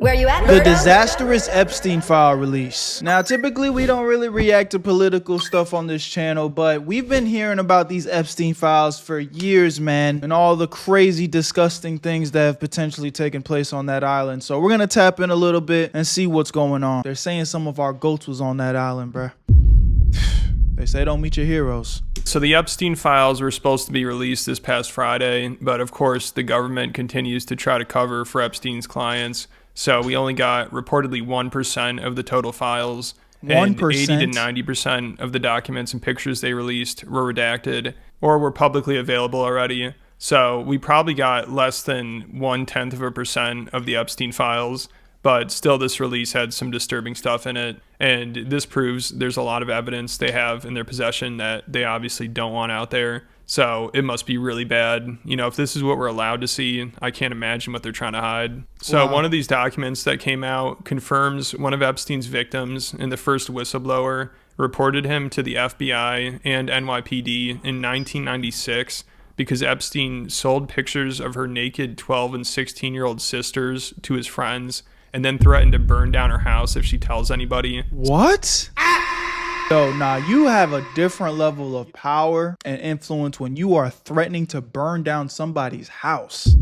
Where you at, The Berto? disastrous Epstein file release. Now, typically we don't really react to political stuff on this channel, but we've been hearing about these Epstein files for years, man, and all the crazy, disgusting things that have potentially taken place on that island. So we're gonna tap in a little bit and see what's going on. They're saying some of our goats was on that island, bruh. They say don't meet your heroes. So the Epstein files were supposed to be released this past Friday, but of course the government continues to try to cover for Epstein's clients. So we only got reportedly 1% of the total files. 1%? And 80 to 90% of the documents and pictures they released were redacted or were publicly available already. So we probably got less than 0.1% of the Epstein files. But still, this release had some disturbing stuff in it. And this proves there's a lot of evidence they have in their possession that they obviously don't want out there. So it must be really bad. You know, if this is what we're allowed to see, I can't imagine what they're trying to hide. So One of these documents that came out confirms one of Epstein's victims and the first whistleblower reported him to the FBI and NYPD in 1996 because Epstein sold pictures of her naked 12 and 16-year-old sisters to his friends and then threatened to burn down her house if she tells anybody. What? Yo, nah, you have a different level of power and influence when you are threatening to burn down somebody's house.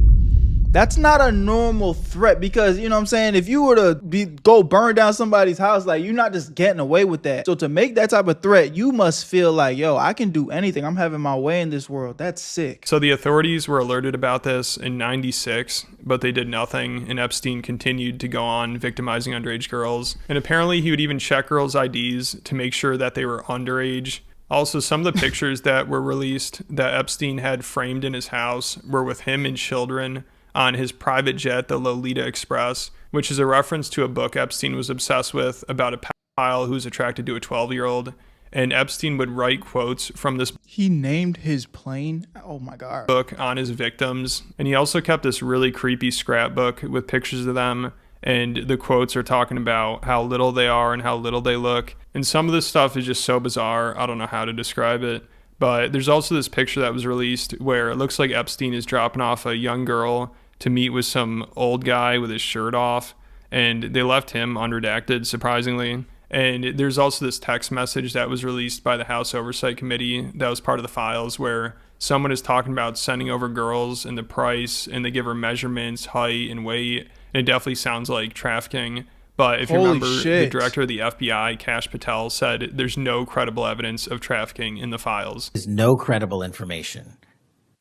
That's not a normal threat because, you know what I'm saying, if you were to go burn down somebody's house, like, you're not just getting away with that. So to make that type of threat, you must feel like, yo, I can do anything. I'm having my way in this world. That's sick. So the authorities were alerted about this in 96, but they did nothing, and Epstein continued to go on victimizing underage girls. And apparently he would even check girls' IDs to make sure that they were underage. Also, some of the pictures that were released that Epstein had framed in his house were with him and children on his private jet, the Lolita Express, which is a reference to a book Epstein was obsessed with about a pedophile who was attracted to a 12-year-old. And Epstein would write quotes from this He named his plane? Oh my God. Book on his victims. And he also kept this really creepy scrapbook with pictures of them. And the quotes are talking about how little they are and how little they look. And some of this stuff is just so bizarre, I don't know how to describe it. But there's also this picture that was released where it looks like Epstein is dropping off a young girl to meet with some old guy with his shirt off, and they left him unredacted, surprisingly. And there's also this text message that was released by the House Oversight Committee that was part of the files where someone is talking about sending over girls and the price, and they give her measurements, height, and weight, and it definitely sounds like trafficking. But if you remember, the director of the FBI, Kash Patel, said there's no credible evidence of trafficking in the files. There's no credible information.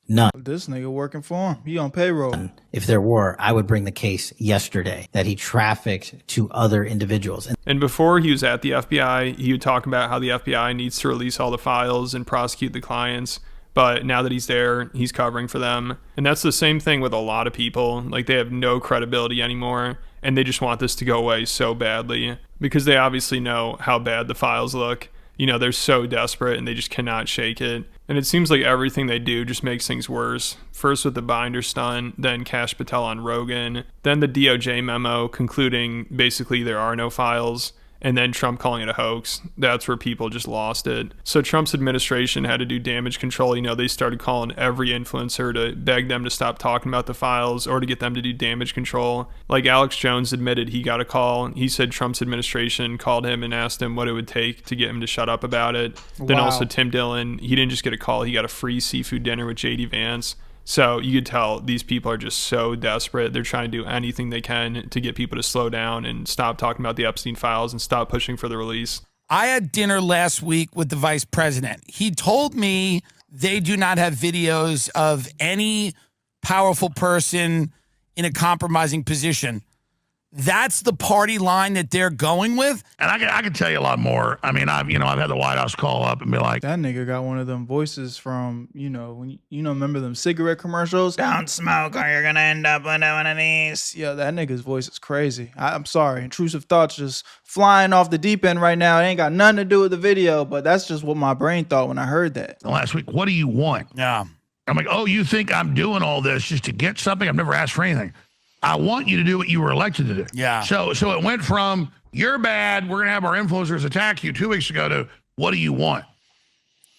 None. This nigga working for him. He on payroll. If there were, I would bring the case yesterday that he trafficked to other individuals. And before he was at the FBI, he would talk about how the FBI needs to release all the files and prosecute the clients. But now that he's there, he's covering for them. And that's the same thing with a lot of people. Like, they have no credibility anymore, and they just want this to go away so badly because they obviously know how bad the files look. You know, they're so desperate and they just cannot shake it. And it seems like everything they do just makes things worse. First with the binder stunt, then Kash Patel on Rogan, then the DOJ memo concluding basically there are no files, and then Trump calling it a hoax. That's where people just lost it. So Trump's administration had to do damage control. You know, they started calling every influencer to beg them to stop talking about the files or to get them to do damage control. Like Alex Jones admitted he got a call. He said Trump's administration called him and asked him what it would take to get him to shut up about it. Wow. Then also Tim Dillon, he didn't just get a call, he got a free seafood dinner with JD Vance. So you could tell these people are just so desperate. They're trying to do anything they can to get people to slow down and stop talking about the Epstein files and stop pushing for the release. I had dinner last week with the vice president. He told me they do not have videos of any powerful person in a compromising position. That's the party line that they're going with. And I can tell you a lot more. I mean, I've had the White House call up and be like, that nigga got one of them voices from, when remember them cigarette commercials? Don't smoke or you're gonna end up under one of these. Yeah, that nigga's voice is crazy. I'm sorry. Intrusive thoughts just flying off the deep end right now. It ain't got nothing to do with the video, but that's just what my brain thought when I heard that. Last week, what do you want? Yeah. I'm like, oh, you think I'm doing all this just to get something? I've never asked for anything. I want you to do what you were elected to do. Yeah. So it went from, you're bad, we're going to have our influencers attack you 2 weeks ago, to what do you want?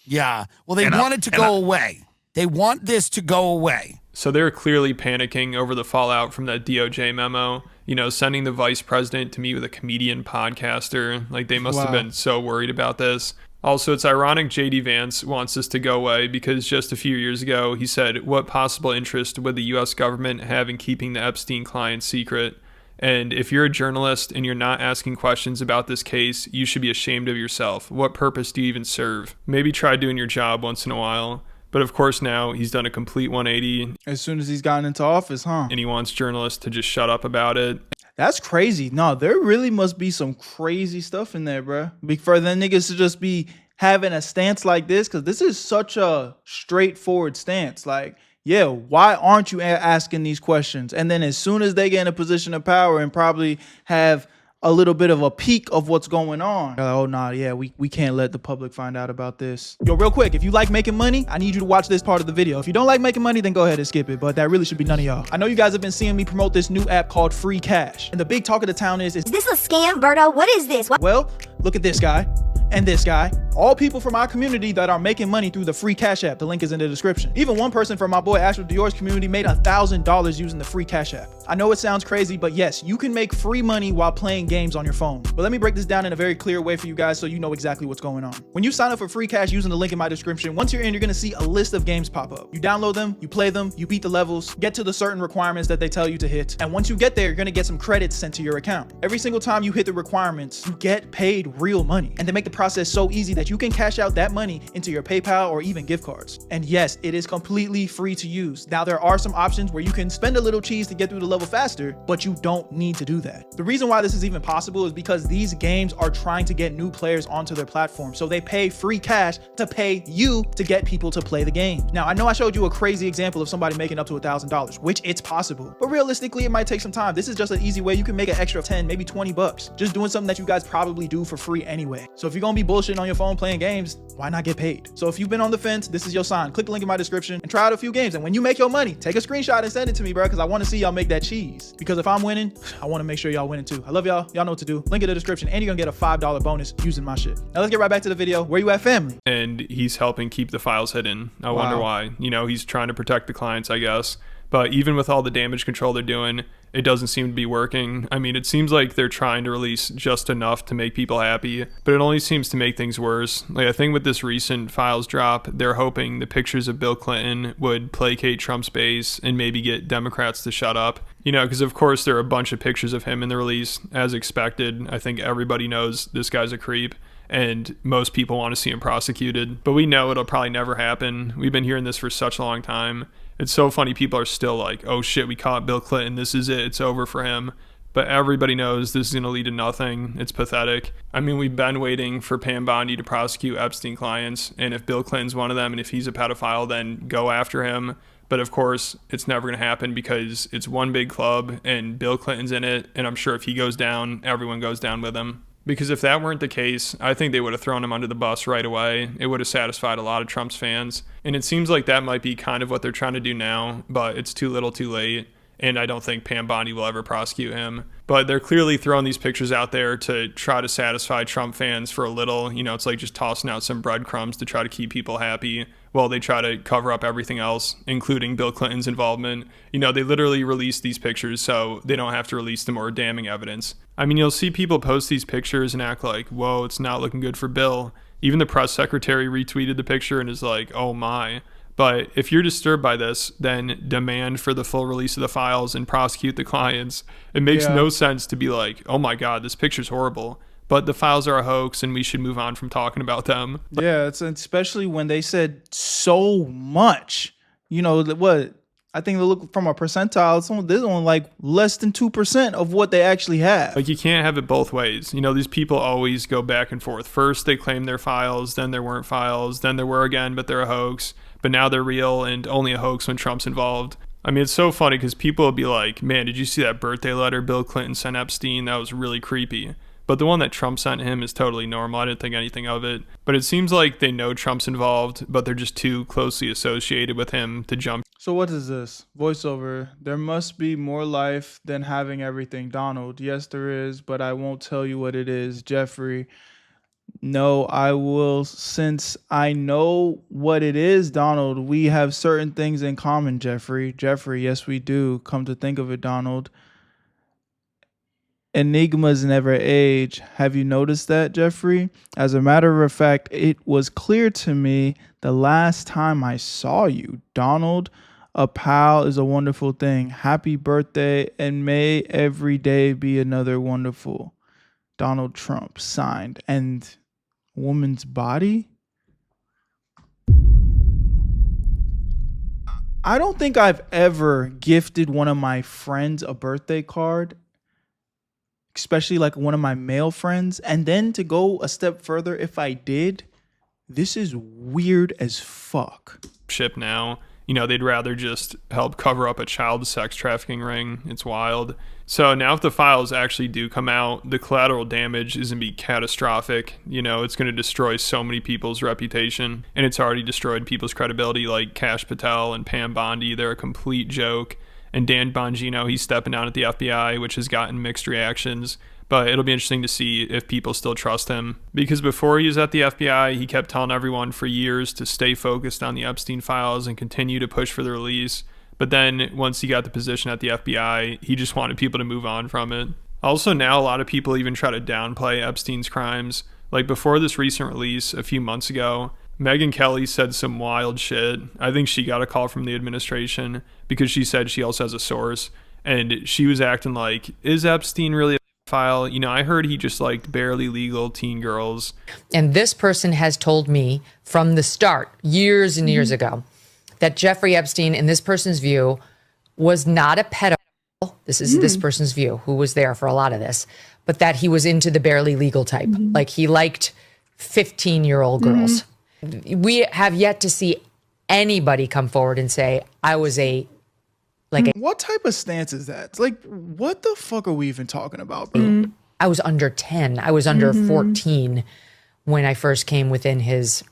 Yeah. Well, they want it to go away. They want this to go away. So they're clearly panicking over the fallout from that DOJ memo. you know, sending the vice president to meet with a comedian podcaster. Like, they must have been so worried about this. Also, it's ironic JD Vance wants this to go away because just a few years ago, he said, what possible interest would the U.S. government have in keeping the Epstein client secret? And if you're a journalist and you're not asking questions about this case, you should be ashamed of yourself. What purpose do you even serve? Maybe try doing your job once in a while. But of course now he's done a complete 180. As soon as he's gotten into office, And he wants journalists to just shut up about it. That's crazy. No, there really must be some crazy stuff in there, bro. For the niggas to just be having a stance like this, because this is such a straightforward stance. Like, yeah, why aren't you asking these questions? And then as soon as they get in a position of power and probably have a little bit of a peek of what's going on, oh nah, yeah, we can't let the public find out about this. Yo, real quick, if you like making money, I need you to watch this part of the video. If you don't like making money, then go ahead and skip it, but that really should be none of y'all. I know you guys have been seeing me promote this new app called Free Cash, and the big talk of the town is this a scam, Berto? What is this? Well, look at this guy and this guy, all people from our community that are making money through the Free Cash app. The link is in the description. Even one person from my boy Astro Dior's community made $1,000 using the Free Cash app. I know it sounds crazy, but yes, you can make free money while playing games on your phone. But let me break this down in a very clear way for you guys so you know exactly what's going on. When you sign up for Free Cash using the link in my description, once you're in, you're gonna see a list of games pop up. You download them, you play them, you beat the levels, get to the certain requirements that they tell you to hit. And once you get there, you're gonna get some credits sent to your account. Every single time you hit the requirements, you get paid real money. And they make the process so easy that you can cash out that money into your PayPal or even gift cards. And yes, it is completely free to use. Now, there are some options where you can spend a little cheese to get through the level faster, but you don't need to do that. The reason why this is even possible is because these games are trying to get new players onto their platform. So they pay free cash to pay you to get people to play the game. Now, I know I showed you a crazy example of somebody making up to $1,000, which it's possible, but realistically, it might take some time. This is just an easy way you can make an extra 10, maybe 20 bucks, just doing something that you guys probably do for free anyway. So if you're gonna be bullshitting on your phone playing games, why not get paid? So if you've been on the fence, this is your sign. Click the link in my description and try out a few games. And when you make your money, take a screenshot and send it to me, bro, because I want to see y'all make that cheese. Because if I'm winning, I want to make sure y'all winning too. I love y'all. Y'all know what to do. Link in the description, and you're gonna get a $5 bonus using my shit. Now let's get right back to the video. Where you at, family? And he's helping keep the files hidden. I wonder why. You know, he's trying to protect the clients, I guess. But even with all the damage control they're doing, it doesn't seem to be working. I mean, it seems like they're trying to release just enough to make people happy, but it only seems to make things worse. Like, I think with this recent files drop, they're hoping the pictures of Bill Clinton would placate Trump's base and maybe get Democrats to shut up. You know, because of course there are a bunch of pictures of him in the release, as expected. I think everybody knows this guy's a creep, and most people want to see him prosecuted. But we know it'll probably never happen. We've been hearing this for such a long time. It's so funny, people are still like, oh shit, we caught Bill Clinton, this is it, it's over for him. But everybody knows this is going to lead to nothing. It's pathetic. I mean, we've been waiting for Pam Bondi to prosecute Epstein clients, and if Bill Clinton's one of them, and if he's a pedophile, then go after him. But of course, it's never going to happen because it's one big club, and Bill Clinton's in it, and I'm sure if he goes down, everyone goes down with him. Because if that weren't the case, I think they would have thrown him under the bus right away. It would have satisfied a lot of Trump's fans. And it seems like that might be kind of what they're trying to do now, but it's too little too late. And I don't think Pam Bondi will ever prosecute him. But they're clearly throwing these pictures out there to try to satisfy Trump fans for a little. You know, it's like just tossing out some breadcrumbs to try to keep people happy while they try to cover up everything else, including Bill Clinton's involvement. You know, they literally released these pictures so they don't have to release the more damning evidence. I mean, you'll see people post these pictures and act like, whoa, it's not looking good for Bill. Even the press secretary retweeted the picture and is like, oh my. But if you're disturbed by this, then demand for the full release of the files and prosecute the clients. It makes no sense to be like, oh my God, this picture's horrible, but the files are a hoax and we should move on from talking about them. Yeah, it's especially when they said so much. You know, what? I think they look from a percentile, there's only like less than 2% of what they actually have. Like, you can't have it both ways. You know, these people always go back and forth. First, they claim they're files, then there weren't files, then there were again, but they're a hoax. But now they're real and only a hoax when Trump's involved. I mean, it's so funny because people will be like, man, did you see that birthday letter Bill Clinton sent Epstein? That was really creepy. But the one that Trump sent him is totally normal. I didn't think anything of it. But it seems like they know Trump's involved, but they're just too closely associated with him to jump. So what is this? Voiceover. There must be more life than having everything. Donald. Yes, there is, but I won't tell you what it is. Jeffrey. No, I will, since I know what it is, Donald. We have certain things in common, Jeffrey. Jeffrey, yes, we do. Come to think of it, Donald. Enigmas never age. Have you noticed that, Jeffrey? As a matter of fact, it was clear to me the last time I saw you. Donald, a pal is a wonderful thing. Happy birthday, and may every day be another wonderful. Donald Trump, signed. And woman's body? I don't think I've ever gifted one of my friends a birthday card, especially like one of my male friends. And then to go a step further, if I did, this is weird as fuck. Ship now. You know, they'd rather just help cover up a child sex trafficking ring. It's wild. So now if the files actually do come out, the collateral damage is going to be catastrophic. You know, it's going to destroy so many people's reputation. And it's already destroyed people's credibility, like Kash Patel and Pam Bondi. They're a complete joke. And Dan Bongino, he's stepping down at the FBI, which has gotten mixed reactions. But it'll be interesting to see if people still trust him. Because before he was at the FBI, he kept telling everyone for years to stay focused on the Epstein files and continue to push for the release. But then once he got the position at the FBI, he just wanted people to move on from it. Also now a lot of people even try to downplay Epstein's crimes. Like before this recent release a few months ago, Megyn Kelly said some wild shit. I think she got a call from the administration because she said she also has a source. And she was acting like, is Epstein really a file? You know, I heard he just liked barely legal teen girls. And this person has told me from the start, years and years ago, that Jeffrey Epstein, in this person's view, was not a pedophile. This is this person's view, who was there for a lot of this, but that he was into the barely legal type. Like he liked 15-year-old girls. We have yet to see anybody come forward and say, I was what type of stance is that? It's like, what the fuck are we even talking about, bro? I was under 10. I was under 14 when I first came within his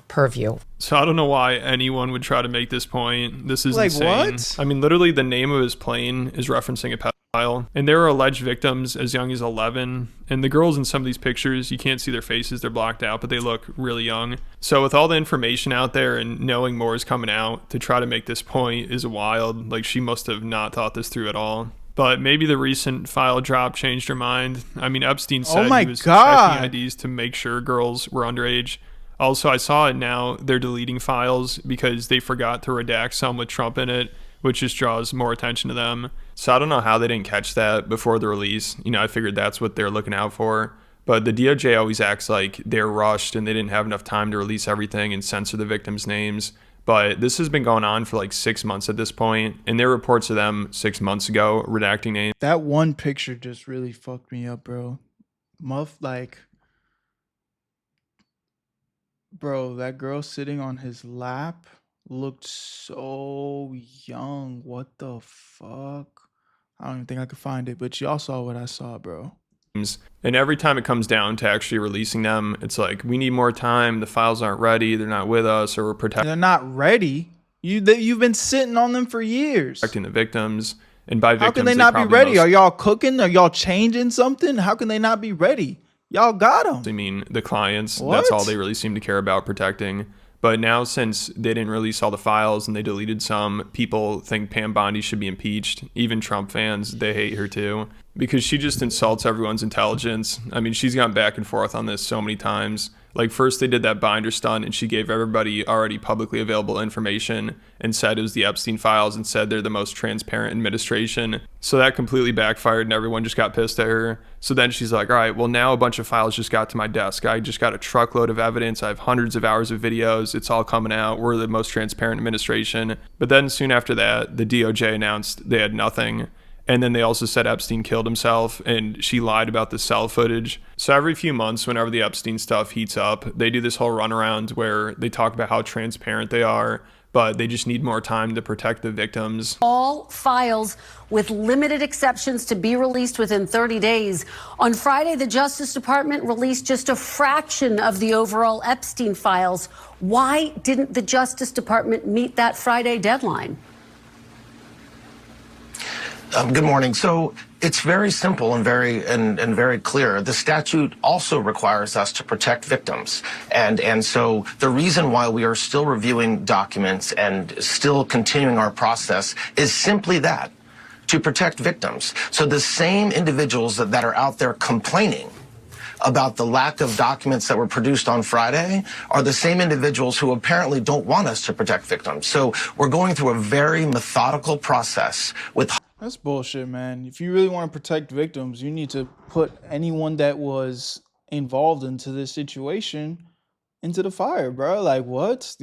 purview. So I don't know why anyone would try to make this point. This is Like, insane. what? I mean, literally the name of his plane is referencing a pedophile. And there are alleged victims as young as 11. And the girls in some of these pictures, you can't see their faces. They're blocked out, but they look really young. So with all the information out there and knowing more is coming out, to try to make this point is wild. Like, she must have not thought this through at all. But maybe the recent file drop changed her mind. I mean, Epstein said he was checking IDs to make sure girls were underage. Also, I saw it now, they're deleting files because they forgot to redact some with Trump in it, which just draws more attention to them. So I don't know how they didn't catch that before the release. You know, I figured that's what they're looking out for. But the DOJ always acts like they're rushed and they didn't have enough time to release everything and censor the victims' names. But this has been going on for like 6 months at this point, and there are reports of them 6 months ago redacting names. That one picture just really fucked me up, bro. Bro, that girl sitting on his lap looked so young. What the fuck? I don't even think I could find it, but y'all saw what I saw, bro. And every time it comes down to actually releasing them, it's like, we need more time. The files aren't ready. They're not with us, or we're protecting. They're not ready. You've been sitting on them for years. Protecting the victims. And by victims, how can they not be ready? Are y'all cooking? Are y'all changing something? How can they not be ready? Y'all got them. I mean, the clients, What? That's all they really seem to care about protecting. But now, since they didn't release all the files and they deleted some, people think Pam Bondi should be impeached. Even Trump fans, they hate her too, because she just insults everyone's intelligence. I mean, she's gone back and forth on this so many times. Like, first they did that binder stunt and she gave everybody already publicly available information and said it was the Epstein files and said they're the most transparent administration. So that completely backfired and everyone just got pissed at her. So then she's like, all right, well, now a bunch of files just got to my desk. I just got a truckload of evidence. I have hundreds of hours of videos. It's all coming out. We're the most transparent administration. But then soon after that, the DOJ announced they had nothing. And then they also said Epstein killed himself, and she lied about the cell footage. So every few months, whenever the Epstein stuff heats up, they do this whole runaround where they talk about how transparent they are, but they just need more time to protect the victims. All files, with limited exceptions, to be released within 30 days. On Friday, the Justice Department released just a fraction of the overall Epstein files. Why didn't the Justice Department meet that Friday deadline? Good morning. So it's very simple and very clear. The statute also requires us to protect victims. And so the reason why we are still reviewing documents and still continuing our process is simply that, to protect victims. So the same individuals that are out there complaining about the lack of documents that were produced on Friday are the same individuals who apparently don't want us to protect victims. So we're going through a very methodical process with... That's bullshit, man. If you really want to protect victims, you need to put anyone that was involved into this situation into the fire, bro. Like, what?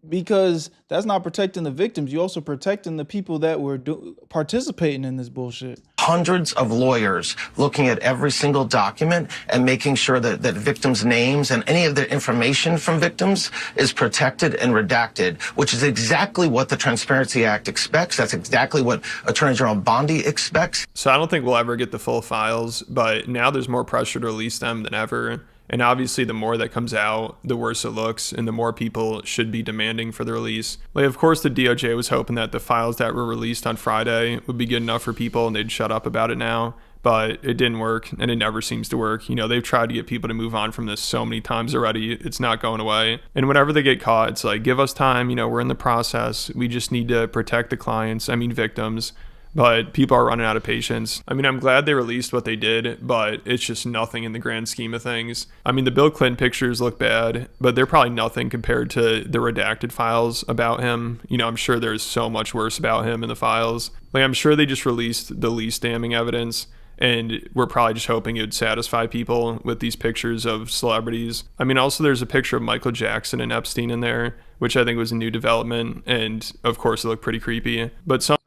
Because that's not protecting the victims. You're also protecting the people that were participating in this bullshit. Hundreds of lawyers looking at every single document and making sure that victims' names and any of the information from victims is protected and redacted, which is exactly what the Transparency Act expects. That's exactly what Attorney General Bondi expects. So I don't think we'll ever get the full files, but now there's more pressure to release them than ever. And obviously, the more that comes out, the worse it looks, and the more people should be demanding for the release. Like, of course, the DOJ was hoping that the files that were released on Friday would be good enough for people and they'd shut up about it now, but it didn't work, and it never seems to work. You know, they've tried to get people to move on from this so many times already. It's not going away. And whenever they get caught, it's like, give us time. You know, we're in the process. We just need to protect the clients, victims. But people are running out of patience. I mean, I'm glad they released what they did, but it's just nothing in the grand scheme of things. I mean, the Bill Clinton pictures look bad, but they're probably nothing compared to the redacted files about him. You know, I'm sure there's so much worse about him in the files. Like, I'm sure they just released the least damning evidence, and we're probably just hoping it would satisfy people with these pictures of celebrities. I mean, also there's a picture of Michael Jackson and Epstein in there, which I think was a new development, and of course it looked pretty creepy. But some...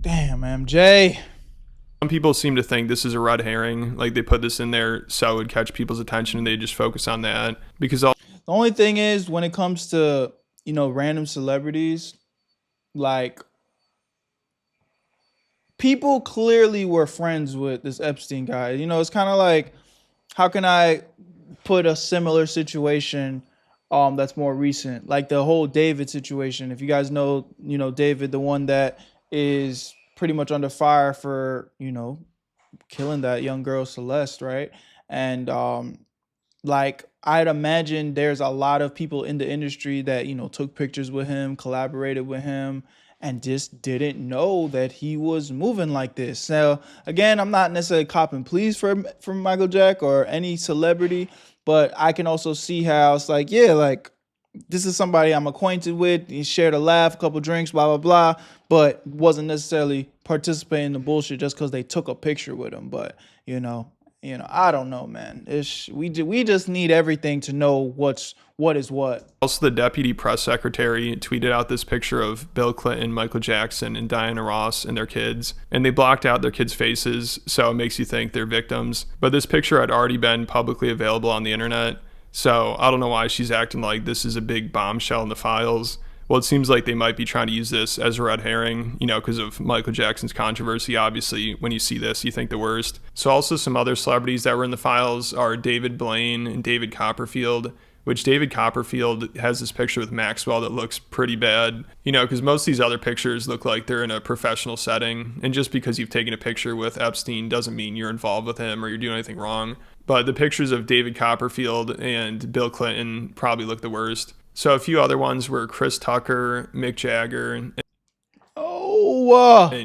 Damn, MJ. Some people seem to think this is a red herring. Like, they put this in there so it would catch people's attention and they just focus on that. Because the only thing is, when it comes to, you know, random celebrities, like, people clearly were friends with this Epstein guy. You know, it's kind of like, how can I put a similar situation that's more recent? Like the whole David situation. If you guys know, you know, David, the one that is pretty much under fire for, you know, killing that young girl Celeste, right? And like, I'd imagine there's a lot of people in the industry that, you know, took pictures with him, collaborated with him, and just didn't know that he was moving like this. So again, I'm not necessarily copping pleas for Michael Jack or any celebrity, but I can also see how it's like, yeah, like, this is somebody I'm acquainted with. He shared a laugh, a couple drinks, blah, blah, blah, but wasn't necessarily participating in the bullshit just because they took a picture with him. But, you know, I don't know, man. We just need everything to know what is what. Also, the deputy press secretary tweeted out this picture of Bill Clinton, Michael Jackson, and Diana Ross and their kids, and they blocked out their kids' faces, so it makes you think they're victims. But this picture had already been publicly available on the internet. So I don't know why she's acting like this is a big bombshell in the files. Well, it seems like they might be trying to use this as a red herring, you know, because of Michael Jackson's controversy. Obviously, when you see this, you think the worst. So also some other celebrities that were in the files are David Blaine and David Copperfield, which David Copperfield has this picture with Maxwell that looks pretty bad, you know, because most of these other pictures look like they're in a professional setting. And just because you've taken a picture with Epstein doesn't mean you're involved with him or you're doing anything wrong. But the pictures of David Copperfield and Bill Clinton probably look the worst. So a few other ones were Chris Tucker, Mick Jagger, and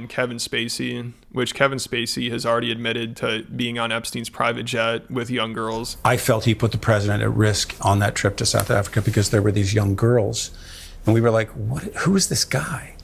Kevin Spacey, which Kevin Spacey has already admitted to being on Epstein's private jet with young girls. I felt he put the president at risk on that trip to South Africa because there were these young girls. And we were like, who is this guy?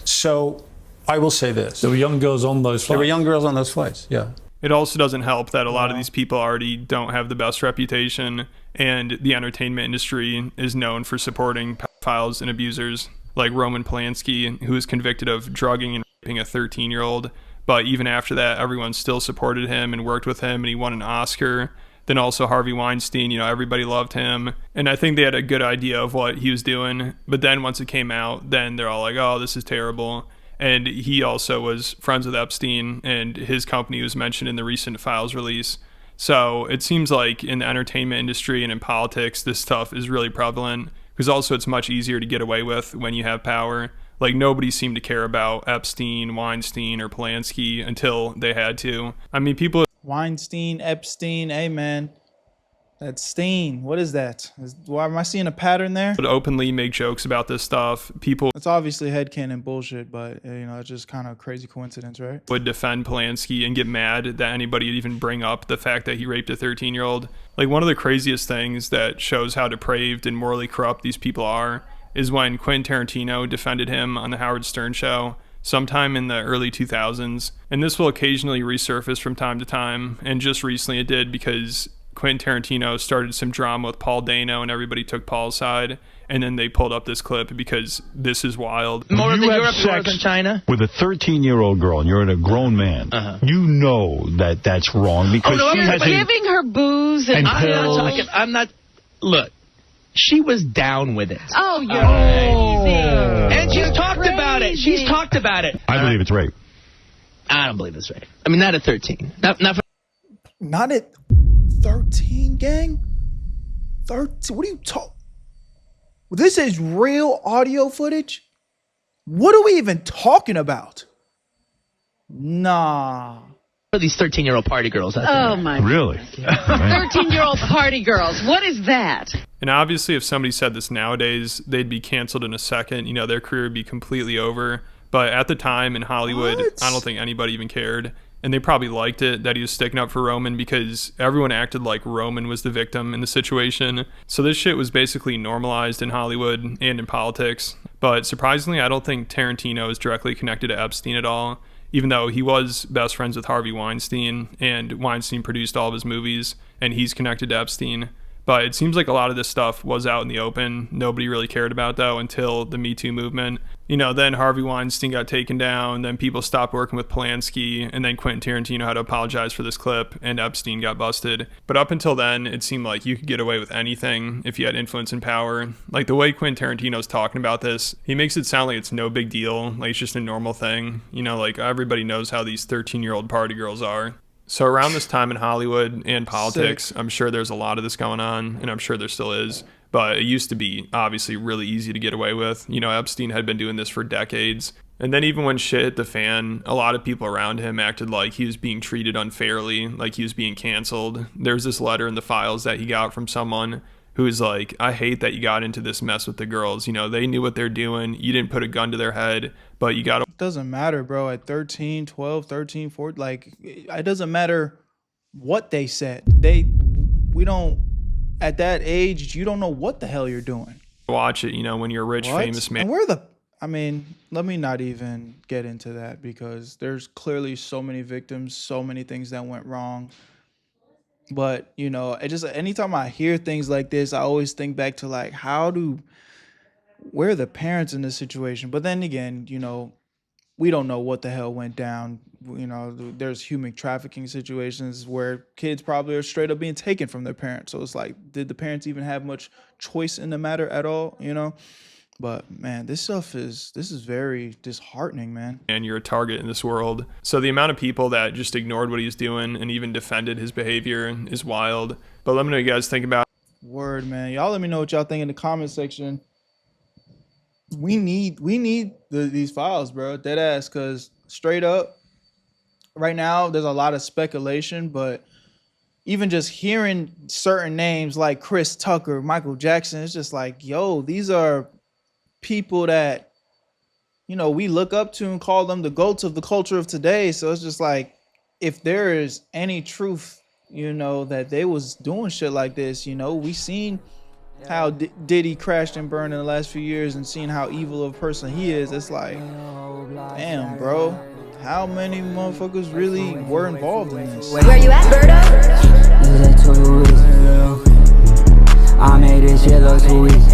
So I will say this. There were young girls on those flights. There were young girls on those flights, yeah. It also doesn't help that a lot of these people already don't have the best reputation, and the entertainment industry is known for supporting pedophiles and abusers, like Roman Polanski, who was convicted of drugging and raping a 13-year-old. But even after that, everyone still supported him and worked with him, and he won an Oscar. Then also Harvey Weinstein, you know, everybody loved him. And I think they had a good idea of what he was doing. But then once it came out, then they're all like, oh, this is terrible. And he also was friends with Epstein, and his company was mentioned in the recent files release. So it seems like in the entertainment industry and in politics, this stuff is really prevalent, because also it's much easier to get away with when you have power. Like, nobody seemed to care about Epstein, Weinstein, or Polanski until they had to. I mean, people... Weinstein, Epstein, hey, man. That stain. What is that? Why am I seeing a pattern there? Would openly make jokes about this stuff. People It's obviously headcanon bullshit, but it's just kind of crazy coincidence, right? would defend Polanski and get mad that anybody would even bring up the fact that he raped a 13-year-old. Like, one of the craziest things that shows how depraved and morally corrupt these people are is when Quentin Tarantino defended him on the Howard Stern show sometime in the early 2000s. And this will occasionally resurface from time to time. And just recently it did because Quentin Tarantino started some drama with Paul Dano and everybody took Paul's side. And then they pulled up this clip because this is wild. More than Europe, more than China? With a 13-year-old girl and you're a grown man, you know that that's wrong because she has giving her booze and pills. I'm not. Look, she was down with it. Oh, you're crazy. And she's talked about it. She's talked about it. I believe it's rape. I don't believe it's rape. I mean, not at 13. Not at 13, gang? 13? What are you talking? This is real audio footage? What are we even talking about? Nah. These 13-year-old party girls out there. Oh, my God. Really? 13-year-old party girls. What is that? And obviously, if somebody said this nowadays, they'd be canceled in a second. You know, their career would be completely over. But at the time in Hollywood, I don't think anybody even cared. And they probably liked it that he was sticking up for Roman because everyone acted like Roman was the victim in the situation. So this shit was basically normalized in Hollywood and in politics. But surprisingly, I don't think Tarantino is directly connected to Epstein at all, even though he was best friends with Harvey Weinstein and Weinstein produced all of his movies and he's connected to Epstein. But it seems like a lot of this stuff was out in the open. Nobody really cared about, though, until the Me Too movement. You know, then Harvey Weinstein got taken down, then people stopped working with Polanski, and then Quentin Tarantino had to apologize for this clip, and Epstein got busted. But up until then, it seemed like you could get away with anything if you had influence and power. Like, the way Quentin Tarantino's talking about this, he makes it sound like it's no big deal, like it's just a normal thing. You know, like, everybody knows how these 13-year-old party girls are. So around this time in Hollywood and politics, I'm sure there's a lot of this going on, and I'm sure there still is. But it used to be obviously really easy to get away with. You know, Epstein had been doing this for decades. And then even when shit hit the fan, a lot of people around him acted like he was being treated unfairly, like he was being canceled. There's this letter in the files that he got from someone who was like, I hate that you got into this mess with the girls. You know, they knew what they're doing. You didn't put a gun to their head, but you got to... It doesn't matter, bro. At 13, 12, 13, 14, like, it doesn't matter what they said. We don't, at that age, you don't know what the hell you're doing. Watch it, you know, when you're a rich, famous man. And let me not even get into that because there's clearly so many victims, so many things that went wrong. But, you know, it just, anytime I hear things like this, I always think back to like, where are the parents in this situation? But then again, you know, we don't know what the hell went down. You know, there's human trafficking situations where kids probably are straight up being taken from their parents. So it's like, did the parents even have much choice in the matter at all? You know? But man, this is very disheartening, man. And you're a target in this world. So the amount of people that just ignored what he's doing and even defended his behavior is wild. But let me know what you guys think about it. Word, man. Y'all let me know what y'all think in the comment section. We need these files, bro. Dead ass, because straight up, right now, there's a lot of speculation, but even just hearing certain names like Chris Tucker, Michael Jackson, it's just like, yo, these are people that, you know, we look up to and call them the GOATs of the culture of today. So it's just like, if there is any truth, you know, that they was doing shit like this, you know, we seen how Diddy crashed and burned in the last few years and seen how evil of a person he is. It's like, damn, bro, how many motherfuckers really were involved in this? Where you at, Berto? I made this shit look too easy.